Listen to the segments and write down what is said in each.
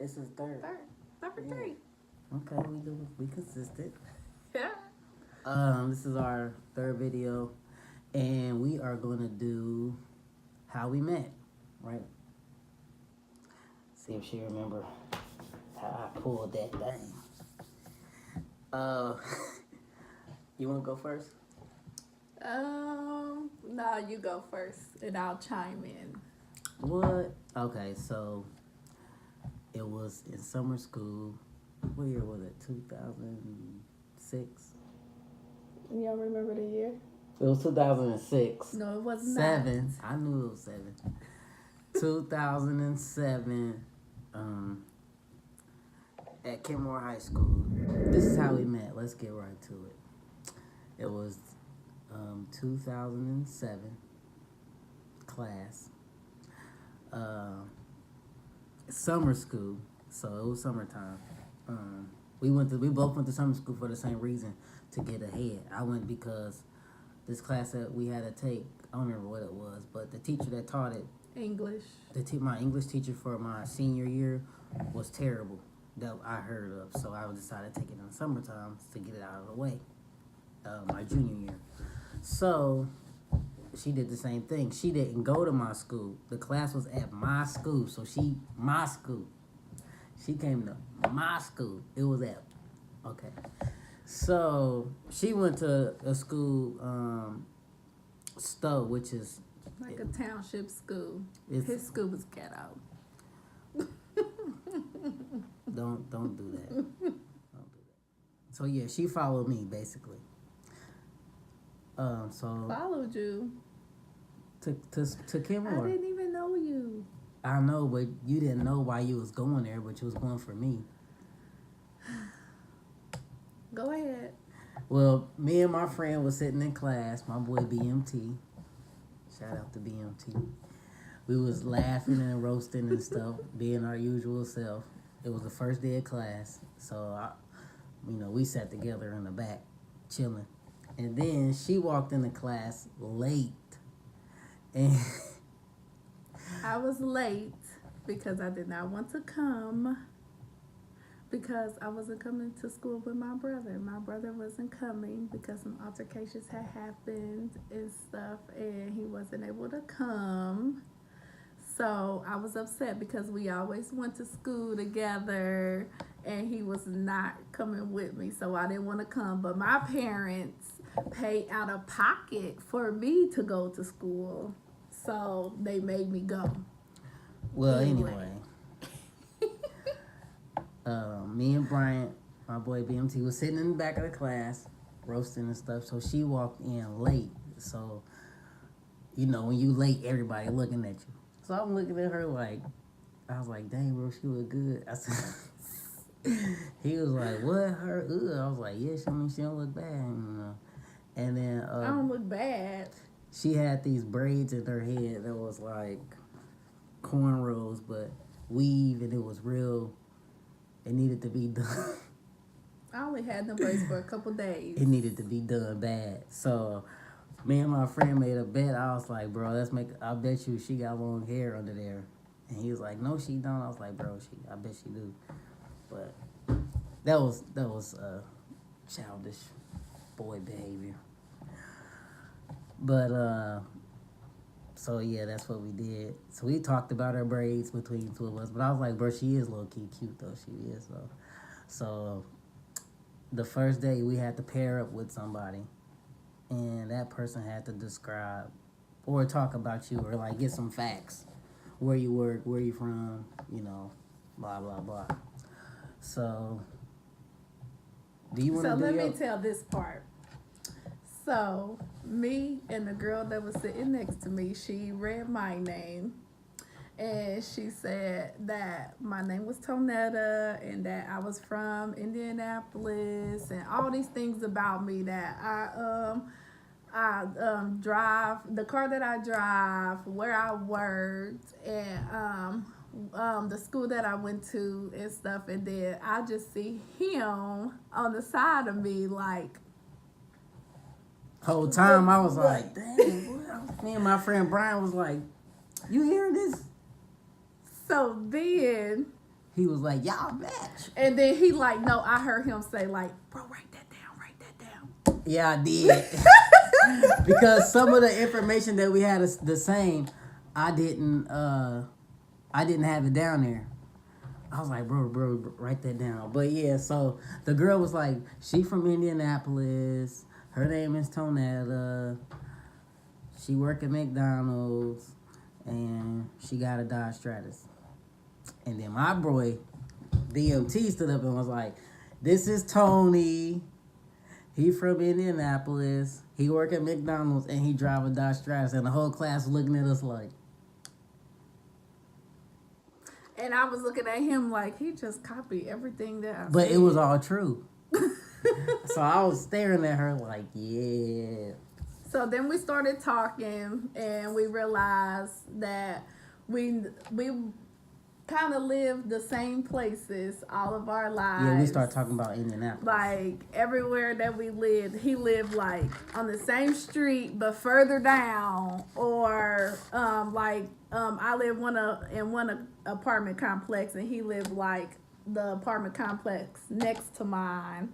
This is third. Third. Number Yeah. 3. Okay, we consistent. Yeah. This is our third video, and we are gonna do how we met, right? See if she remember how I pulled that thing. Uh, you wanna go first? No, you go first, and I'll chime in. What? Okay, so it was in summer school. What year was it? 2006. Y'all remember the year? It was 2006. No, it was Seven. I knew it was 7. 2007. At Kenmore High School. This is how we met. Let's get right to it. It was 2007 class. Summer school. So it was summertime. We both went to summer school for the same reason, to get ahead. I went because this class that we had to take, I don't remember what it was, but the teacher that taught it, English. my English teacher for my senior year was terrible, that I heard of. So I decided to take it in the summertime to get it out of the way, my junior year. So she did the same thing. She didn't go to my school. The class was at my school, so my school. She came to my school. It was at, okay. So she went to a school, Stowe, which is Like a township school. It's- His school was ghetto. Don't do that. Don't do that. So yeah, she followed me basically. So Followed you. to I Kenmore. didn't even know you. I know, but you didn't know why you was going there, but you was going for me. Go ahead. Well, me and my friend was sitting in class, my boy BMT. Shout out to BMT. We was laughing and roasting and stuff, being our usual self. It was the first day of class, so we sat together in the back, chilling. And then she walked into class late, and I was late because I did not want to come because I wasn't coming to school with my brother. My brother wasn't coming because some altercations had happened and stuff, and he wasn't able to come. So I was upset because we always went to school together, and he was not coming with me, so I didn't want to come. But my parents paid out of pocket for me to go to school, so they made me go. well, Anyway. anyway. Me and Bryant, my boy BMT, was sitting in the back of the class, roasting and stuff. So she walked in late. So, when you late, everybody looking at you. So I'm looking at her like, I was like, dang, bro, she look good. I said, he was like, what, her? Ugh. I was like, yeah, she don't look bad, And then I don't look bad. she had these braids in her head that was like cornrows, but weave, and it was real. It needed to be done. I only had them braids for a couple days. It needed to be done bad. So me and my friend made a bet. I was like, bro, I bet you she got long hair under there. And he was like, no, she don't. I was like, bro, I bet she do. But that was childish boy behavior. But so yeah, that's what we did. So we talked about her braids between the two of us. But I was like, bro, she is low key cute though. She is though. So the first day we had to pair up with somebody, and that person had to describe or talk about you or like get some facts, where you work, where you from, blah blah blah. So do you want to So do let your... me tell this part. So me and the girl that was sitting next to me, she read my name, and she said that my name was Tonetta and that I was from Indianapolis and all these things about me, that I drive the car that I drive, where I worked, and the school that I went to and stuff. And then I just see him on the side of me, like, Whole time I was like, dang, me and my friend Brian was like, you hear this? so then He was like, y'all match. And then he like, no, I heard him say like, bro, write that down. Yeah, I did. Because some of the information that we had is the same. I didn't have it down there. I was like, bro, write that down. But yeah, so the girl was like, she from Indianapolis. Her name is Tonetta. She work at McDonald's. And she got a Dodge Stratus. And then my boy, DMT, stood up and was like, this is Tony. He from Indianapolis. He work at McDonald's and he drive a Dodge Stratus. And the whole class was looking at us like. And I was looking at him like he just copied everything that I But said. it was all true. So I was staring at her like, yeah. So then we started talking and we realized that we kind of lived the same places all of our lives. Yeah, we started talking about Indianapolis. Like everywhere that we lived, he lived like on the same street but further down, or I live in one apartment complex and he lived like the apartment complex next to mine.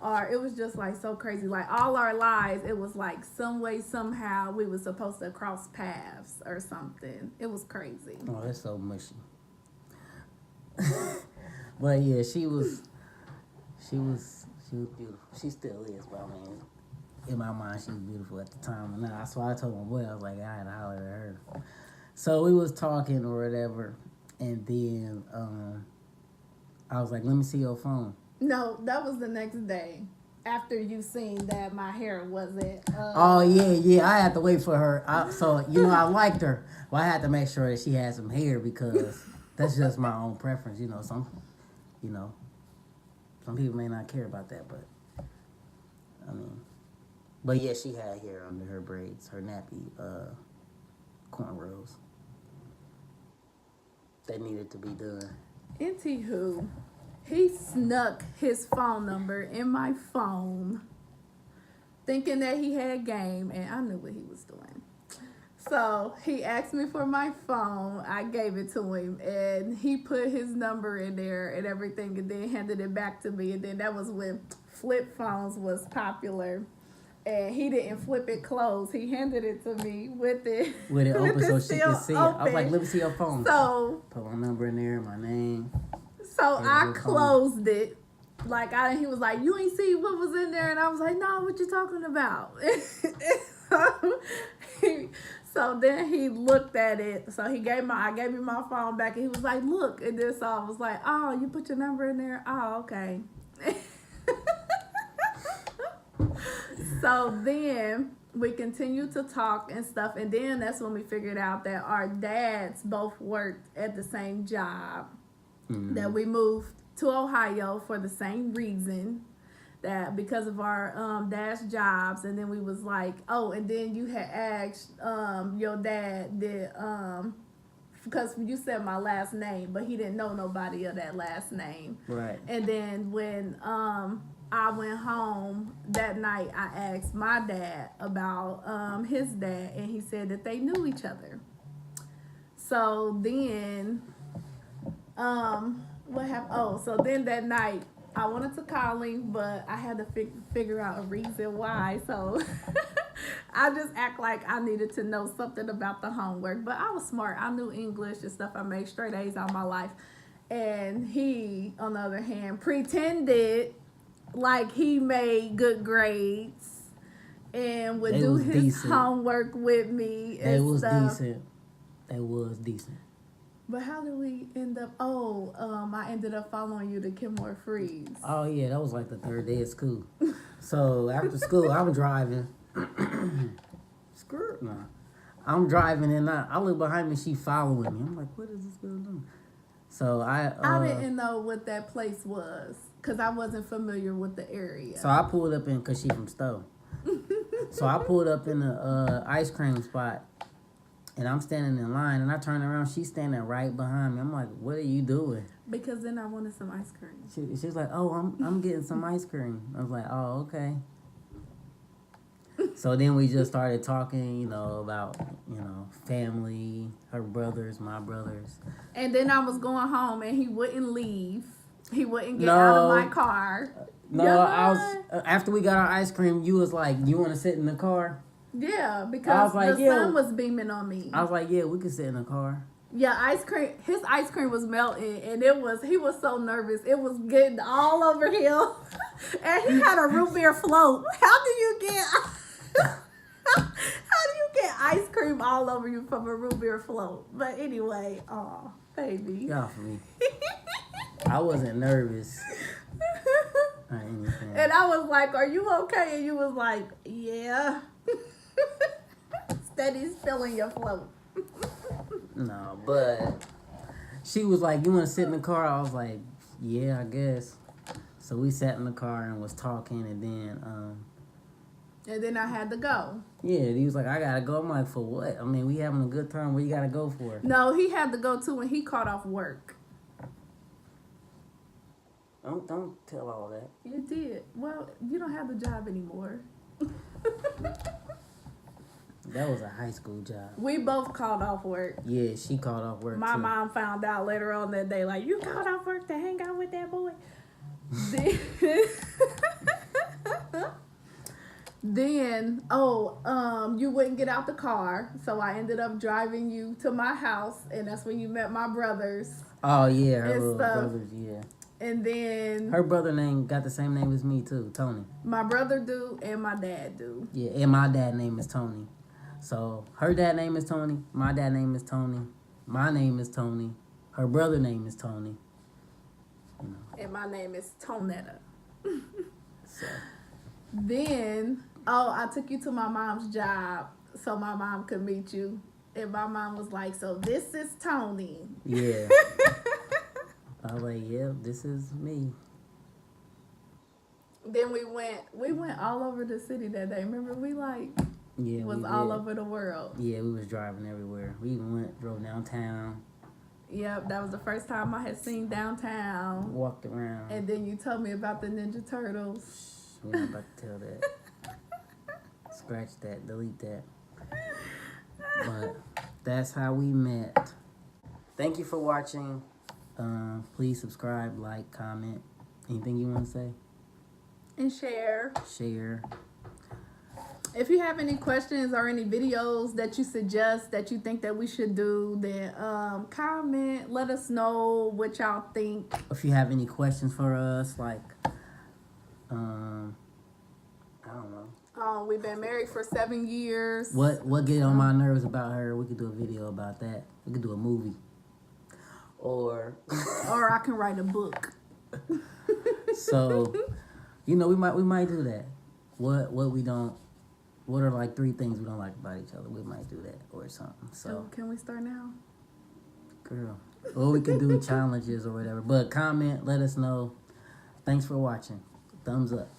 Or it was just like so crazy. Like all our lives, it was like some way, somehow we were supposed to cross paths or something. It was crazy. Oh, that's so mushy. But yeah, she was beautiful. She still is, but I mean, in my mind, she was beautiful at the time. And that's why I told my boy, I was like, I had to holler at her. So we was talking or whatever, and then I was like, let me see your phone. No, that was the next day after you seen that my hair wasn't. Oh yeah. I had to wait for her. I liked her. Well, I had to make sure that she had some hair because that's just my own preference. Some people may not care about that, but but yeah, she had hair under her braids, her nappy cornrows. That needed to be done. Anywho, he snuck his phone number in my phone, thinking that he had game, and I knew what he was doing. So he asked me for my phone. I gave it to him, and he put his number in there and everything, and then handed it back to me. And then that was when flip phones was popular. And he didn't flip it closed. He handed it to me with it Open so she could see it. I was like, let me see your phone. So put my number in there, my name. So I closed it. He was like, you ain't see what was in there? And I was like, no, what you talking about? So then he looked at it. So I gave me my phone back and he was like, look. And then so I was like, oh, you put your number in there? Oh, okay. So then we continued to talk and stuff. And then that's when we figured out that our dads both worked at the same job. Mm-hmm. That we moved to Ohio for the same reason, that because of our dad's jobs. And then we was like, oh, and then you had asked your dad because you said my last name, but he didn't know nobody of that last name. Right. And then when I went home that night, I asked my dad about his dad, and he said that they knew each other. So then what happened? Oh, so then that night I wanted to call him, but I had to figure out a reason why. So I just act like I needed to know something about the homework. But I was smart. I knew English and stuff. I made straight A's all my life. And he, on the other hand, pretended like he made good grades and would do his decent homework with me. It was decent. It was decent. But how did we end up? I ended up following you to Kenmore Freeze. Oh yeah, that was like the third day of school. So after school, I'm driving. Screw no. I'm driving and I look behind me. She following me. I'm like, what is this girl doing? So I didn't know what that place was because I wasn't familiar with the area. So I pulled up in because she from Stowe. So I pulled up in the ice cream spot. And I'm standing in line, and I turn around. She's standing right behind me. I'm like, "What are you doing?" Because then I wanted some ice cream. She's like, "Oh, I'm getting some ice cream." I was like, "Oh, okay." So then we just started talking, you know, about, you know, family, her brothers, my brothers. And then I was going home and he wouldn't leave. He wouldn't get out of my car. No, Yeah. I was after we got our ice cream. You was like, "You want to sit in the car?" Yeah, because like, the yeah. sun was beaming on me. I was like, "Yeah, we could sit in the car." Yeah, ice cream. His ice cream was melting, and he was so nervous. It was getting all over him, and he had a root beer float. How do you get ice cream all over you from a root beer float? But anyway, oh baby. Get off of me. I wasn't nervous or anything. And I was like, "Are you okay?" And you was like, "Yeah." Steady spilling your float. No, but she was like, "You want to sit in the car?" I was like, "Yeah, I guess." So we sat in the car and was talking, and then I had to go. yeah, he was like, "I gotta go." I'm like, "For what?" I mean, we having a good time. What you gotta go for? No, he had to go too when he caught off work. Don't tell all that. You did. Well, you don't have the job anymore. That was a high school job. We both called off work. Yeah, she called off work My too. mom found out later on that day, like, you called off work to hang out with that boy. Then, you wouldn't get out the car, so I ended up driving you to my house, and that's when you met my brothers. Oh yeah, her and little stuff. brothers. Yeah, And then her brother name got the same name as me too, Tony. my brother do and my dad do. Yeah, and my dad name is Tony. So her dad name is Tony. My dad name is Tony. My name is Tony. Her brother name is Tony. You know. And my name is Tonetta. So Then, I took you to my mom's job so my mom could meet you. And my mom was like, "So this is Tony." yeah, I was like, "Yeah, this is me." Then we went all over the city that day. Remember, we Yeah, was we all did. over the world. Yeah, we was driving everywhere. We even drove downtown, Yep, that was the first time I had seen downtown. walked around. And then you told me about the Ninja Turtles. We're not about to tell that. Scratch that, delete that. But that's how we met. Thank you for watching. Please subscribe, like, comment. Anything you want to say? And share. Share. If you have any questions or any videos that you suggest that you think that we should do, then comment. Let us know what y'all think. If you have any questions for us, like, I don't know. We've been married for 7 years. What get on my nerves about her? We could do a video about that. We could do a movie. Or Or I can write a book. so, you know, we might do that. What are like 3 things we don't like about each other? We might do that or something. So, Can we start now? girl. Or we can do challenges or whatever. But comment, let us know. Thanks for watching. Thumbs up.